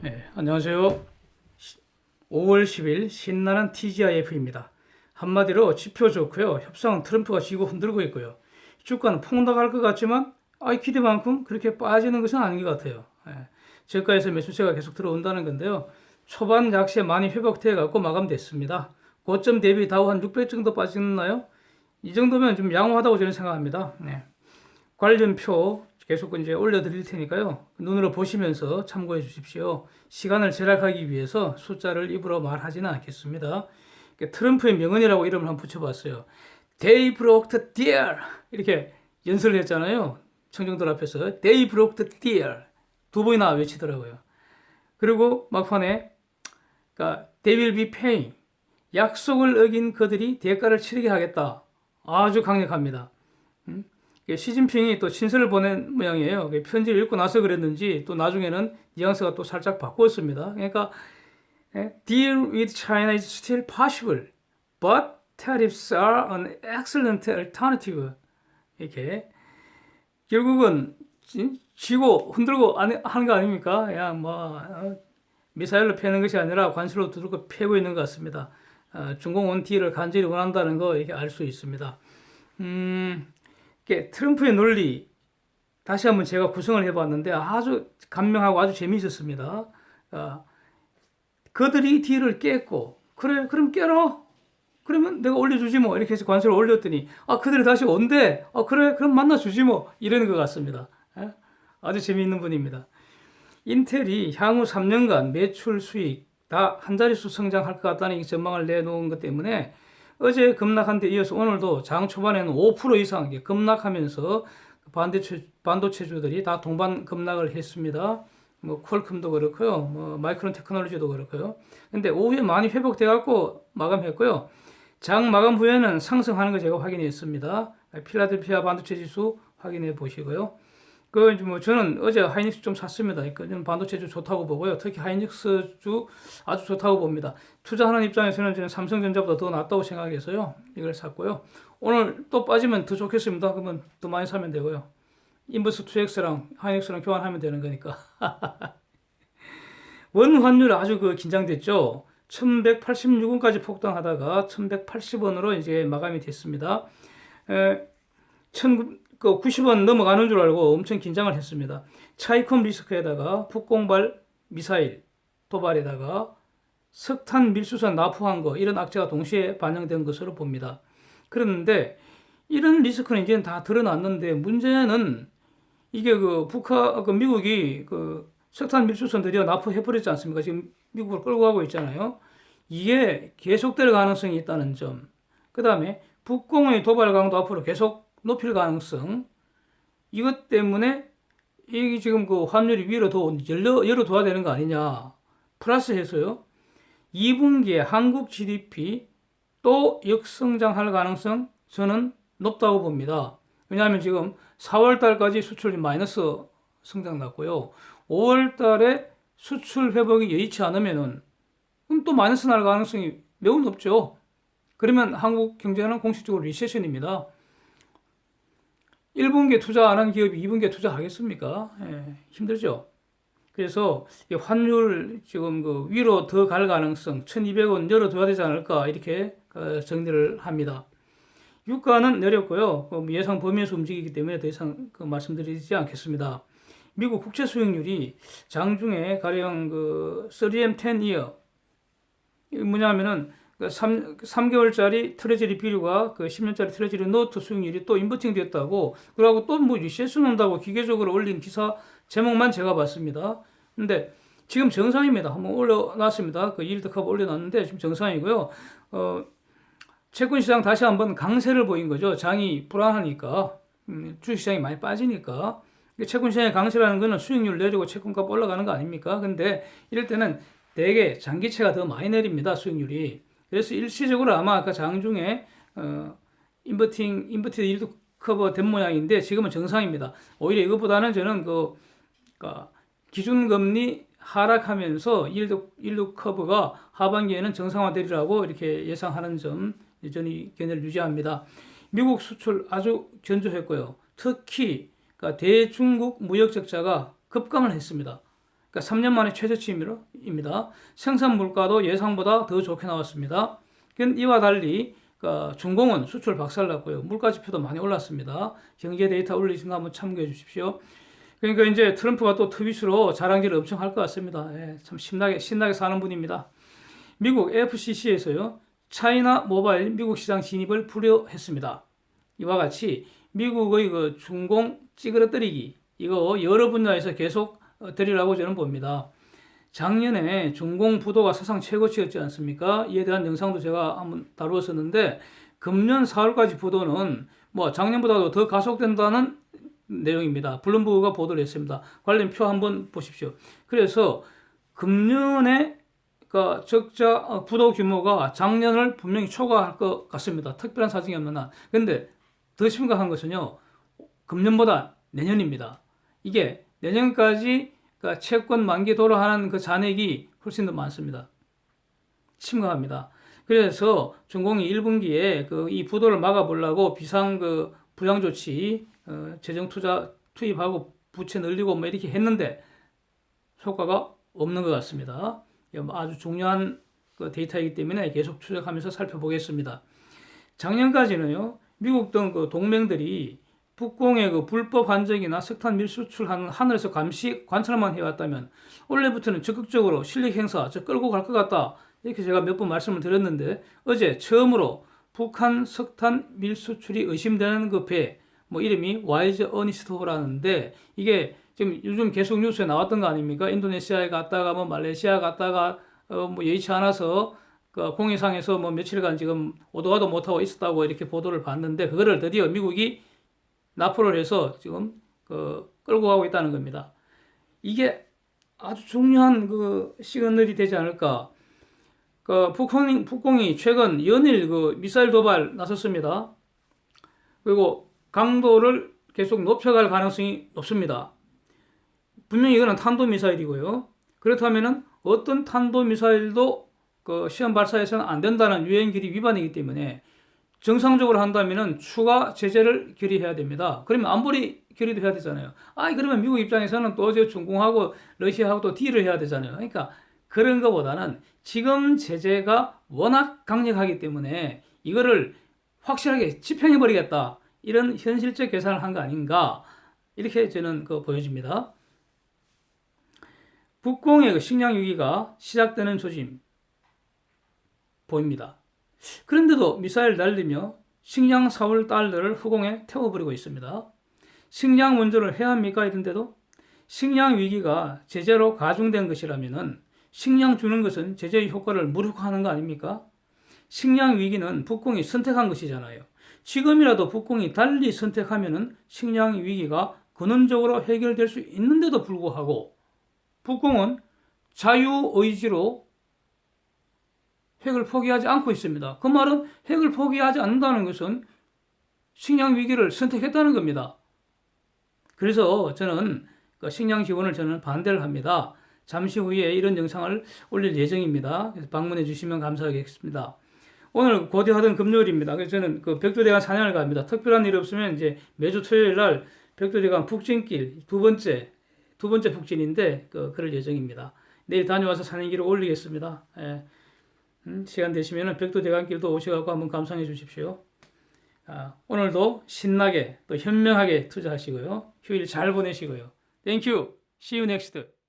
네, 안녕하세요. 5월 10일 신나는 TGIF입니다. 한마디로 지표 좋고요. 협상은 트럼프가 쥐고 흔들고 있고요. 주가는 폭락할 것 같지만 기대만큼 그렇게 빠지는 것은 아닌 것 같아요. 저가에서 매수세가 계속 들어온다는 건데요. 초반 약세 많이 회복돼 갖고 마감됐습니다. 고점 대비 다우 한 600 정도 빠지나요? 이 정도면 좀 양호하다고 저는 생각합니다. 관련표 계속 이제 올려드릴 테니까요. 눈으로 보시면서 참고해 주십시오. 시간을 절약하기 위해서 숫자를 입으로 말하지는 않겠습니다. 트럼프의 명언이라고 이름을 한번 붙여봤어요. They broke the deal. 이렇게 연설을 했잖아요. 청중들 앞에서. They broke the deal. 두 번이나 외치더라고요. 그리고 막판에 They will be paying. 약속을 어긴 그들이 대가를 치르게 하겠다. 아주 강력합니다. 시진핑이 또 친서를 보낸 모양이에요. 편지를 읽고 나서 그랬는지 또 나중에는 뉘앙스가 또 살짝 바꾸었습니다. 그러니까 Deal with China is still possible, but tariffs are an excellent alternative. 이렇게 결국은 쥐고 흔들고 하는 거 아닙니까? 그냥 미사일로 패는 것이 아니라 관수로 두들겨 패고 있는 것 같습니다. 중공원 딜을 간절히 원한다는 거 이렇게 알 수 있습니다. 트럼프의 논리 다시 한번 제가 구성을 해봤는데 아주 감명하고 아주 재미있었습니다. 그들이 딜을 깼고 그래 그럼 깨라 그러면 내가 올려주지 뭐 이렇게 해서 관세를 올렸더니 그들이 다시 온대 그래 그럼 만나주지 뭐 이러는 것 같습니다. 아주 재미있는 분입니다. 인텔이 향후 3년간 매출 수익 다 한 자릿수 성장할 것 같다는 전망을 내놓은 것 때문에 어제 급락한 데 이어서 오늘도 장 초반에는 5% 이상 급락하면서 반도체주들이 다 동반 급락을 했습니다. 퀄컴도 그렇고요. 마이크론 테크놀로지도 그렇고요. 근데 오후에 많이 회복돼 갖고 마감했고요. 장 마감 후에는 상승하는 거 제가 확인했습니다. 필라델피아 반도체 지수 확인해 보시고요. 저는 어제 하이닉스 좀 샀습니다. 저는 반도체주 좋다고 보고요. 특히 하이닉스주 아주 좋다고 봅니다. 투자하는 입장에서는 저는 삼성전자보다 더 낫다고 생각해서요. 이걸 샀고요. 오늘 또 빠지면 더 좋겠습니다. 그러면 더 많이 사면 되고요. 인버스 2X랑 하이닉스랑 교환하면 되는 거니까. 원 환율 아주 긴장됐죠. 1186원까지 폭등하다가 1180원으로 이제 마감이 됐습니다. 90원 넘어가는 줄 알고 엄청 긴장을 했습니다. 차이콤 리스크에다가 북공발 미사일 도발에다가 석탄 밀수선 납부한 거 이런 악재가 동시에 반영된 것으로 봅니다. 그런데 이런 리스크는 이제는 다 드러났는데 문제는 이게 미국이 석탄 밀수선 드디어 납부해버렸지 않습니까? 지금 미국을 끌고 가고 있잖아요. 이게 계속될 가능성이 있다는 점. 그 다음에 북공의 도발 강도 앞으로 계속 높일 가능성. 이것 때문에 이게 지금 환율이 위로 더 열어둬야 되는 거 아니냐. 플러스 해서요. 2분기에 한국 GDP 또 역성장할 가능성 저는 높다고 봅니다. 왜냐하면 지금 4월 달까지 수출이 마이너스 성장 났고요. 5월 달에 수출 회복이 여의치 않으면은 그럼 또 마이너스 날 가능성이 매우 높죠. 그러면 한국 경제는 공식적으로 리세션입니다. 1분기에 투자 안 한 기업이 2분기에 투자하겠습니까? 힘들죠. 그래서 환율 지금 위로 더 갈 가능성 1200원 열어둬야 되지 않을까 이렇게 정리를 합니다. 유가는 내렸고요. 예상 범위에서 움직이기 때문에 더 이상 말씀드리지 않겠습니다. 미국 국채 수익률이 장중에 가령 3M 10year 뭐냐면은 3개월짜리 트레저리 비율과 10년짜리 트레저리 노트 수익률이 또 인버팅 됐다고 그러고 또 리세션 온다고 기계적으로 올린 기사 제목만 제가 봤습니다. 근데 지금 정상입니다. 한번 올려놨습니다. 일드 컵 올려놨는데 지금 정상이고요. 채권 시장 다시 한번 강세를 보인 거죠. 장이 불안하니까 주식시장이 많이 빠지니까 채권 시장의 강세라는 거는 수익률 내리고 채권값 올라가는 거 아닙니까? 근데 이럴 때는 대개 장기채가 더 많이 내립니다. 수익률이. 그래서 일시적으로 아마 아까 장중에 인버티드 일드 커버 된 모양인데 지금은 정상입니다. 오히려 이것보다는 저는 기준금리 하락하면서 일드 커브가 하반기에는 정상화되리라고 이렇게 예상하는 점 여전히 견해를 유지합니다. 미국 수출 아주 견조했고요. 특히 대중국 무역 적자가 급감을 했습니다. 그러니까 3년 만에 최저치입니다. 생산 물가도 예상보다 더 좋게 나왔습니다. 이와 달리 그러니까 중공은 수출 박살났고요. 물가 지표도 많이 올랐습니다. 경제 데이터 올리신 거 한번 참고해 주십시오. 그러니까 이제 트럼프가 또 트윗으로 자랑질을 엄청 할 것 같습니다. 예, 참 신나게 사는 분입니다. 미국 FCC에서요, 차이나 모바일 미국 시장 진입을 불허했습니다. 이와 같이 미국의 그 중공 찌그러뜨리기, 이거 여러 분야에서 계속 되리라고 저는 봅니다. 작년에 중공 부도가 사상 최고치였지 않습니까? 이에 대한 영상도 제가 한번 다루었었는데, 금년 4월까지 부도는 뭐 작년보다도 더 가속된다는 내용입니다. 블룸버그가 보도를 했습니다. 관련 표 한번 보십시오. 그래서 금년에 그러니까 적자 부도 규모가 작년을 분명히 초과할 것 같습니다. 특별한 사정이 없는 한. 근데 더 심각한 것은요, 금년보다 내년입니다. 이게 내년까지 그러니까 채권 만기 도래하는 그 잔액이 훨씬 더 많습니다. 심각합니다. 그래서 중공이 1분기에 이 부도를 막아보려고 비상 부양 조치, 재정 투자 투입하고 부채 늘리고 뭐 이렇게 했는데 효과가 없는 것 같습니다. 아주 중요한 데이터이기 때문에 계속 추적하면서 살펴보겠습니다. 작년까지는요, 미국 등 동맹들이 북공의 불법 환적이나 석탄 밀수출하는 하늘에서 감시 관찰만 해왔다면 올해부터는 적극적으로 실력 행사, 끌고 갈 것 같다. 이렇게 제가 몇 번 말씀을 드렸는데, 어제 처음으로 북한 석탄 밀수출이 의심되는 배, 이름이 와이즈 어니스트호라는데, 이게 지금 요즘 계속 뉴스에 나왔던 거 아닙니까? 인도네시아에 갔다가 말레이시아 갔다가 여의치 않아서 공해상에서 며칠간 지금 오도 가도 못하고 있었다고 이렇게 보도를 봤는데, 그거를 드디어 미국이 납포를 해서 지금 끌고 가고 있다는 겁니다. 이게 아주 중요한 시그널이 되지 않을까. 북공이 최근 연일 미사일 도발 나섰습니다. 그리고 강도를 계속 높여갈 가능성이 높습니다. 분명히 이거는 탄도미사일이고요. 그렇다면은 어떤 탄도미사일도 시험 발사해서는 안 된다는 유엔 결의 위반이기 때문에 정상적으로 한다면은 추가 제재를 결의해야 됩니다. 그러면 안보리 결의도 해야 되잖아요. 그러면 미국 입장에서는 또 어제 중공하고 러시아하고 또 딜을 해야 되잖아요. 그러니까 그런 것보다는 지금 제재가 워낙 강력하기 때문에 이거를 확실하게 집행해버리겠다. 이런 현실적 계산을 한 거 아닌가. 이렇게 저는 보여집니다. 북공의 식량 위기가 시작되는 조짐 보입니다. 그런데도 미사일 날리며 식량 사올 달러를 후공에 태워버리고 있습니다. 식량 원조를 해야 합니까? 이런데도 식량 위기가 제재로 가중된 것이라면은 식량 주는 것은 제재의 효과를 무력화하는 거 아닙니까? 식량 위기는 북공이 선택한 것이잖아요. 지금이라도 북공이 달리 선택하면은 식량 위기가 근원적으로 해결될 수 있는데도 불구하고 북공은 자유의지로 핵을 포기하지 않고 있습니다. 그 말은 핵을 포기하지 않는다는 것은 식량 위기를 선택했다는 겁니다. 그래서 저는 식량 지원을 저는 반대를 합니다. 잠시 후에 이런 영상을 올릴 예정입니다. 그래서 방문해 주시면 감사하겠습니다. 오늘 고대하던 금요일입니다. 그래서 저는 벽두대간 사냥을 갑니다. 특별한 일 없으면 이제 매주 토요일 날 벽두대간 북진길 두 번째 북진인데 그럴 예정입니다. 내일 다녀와서 사냥기를 올리겠습니다. 예. 시간 되시면 벽두대간길도 오셔서 한번 감상해 주십시오. 오늘도 신나게 또 현명하게 투자하시고요. 휴일 잘 보내시고요. Thank you. See you next.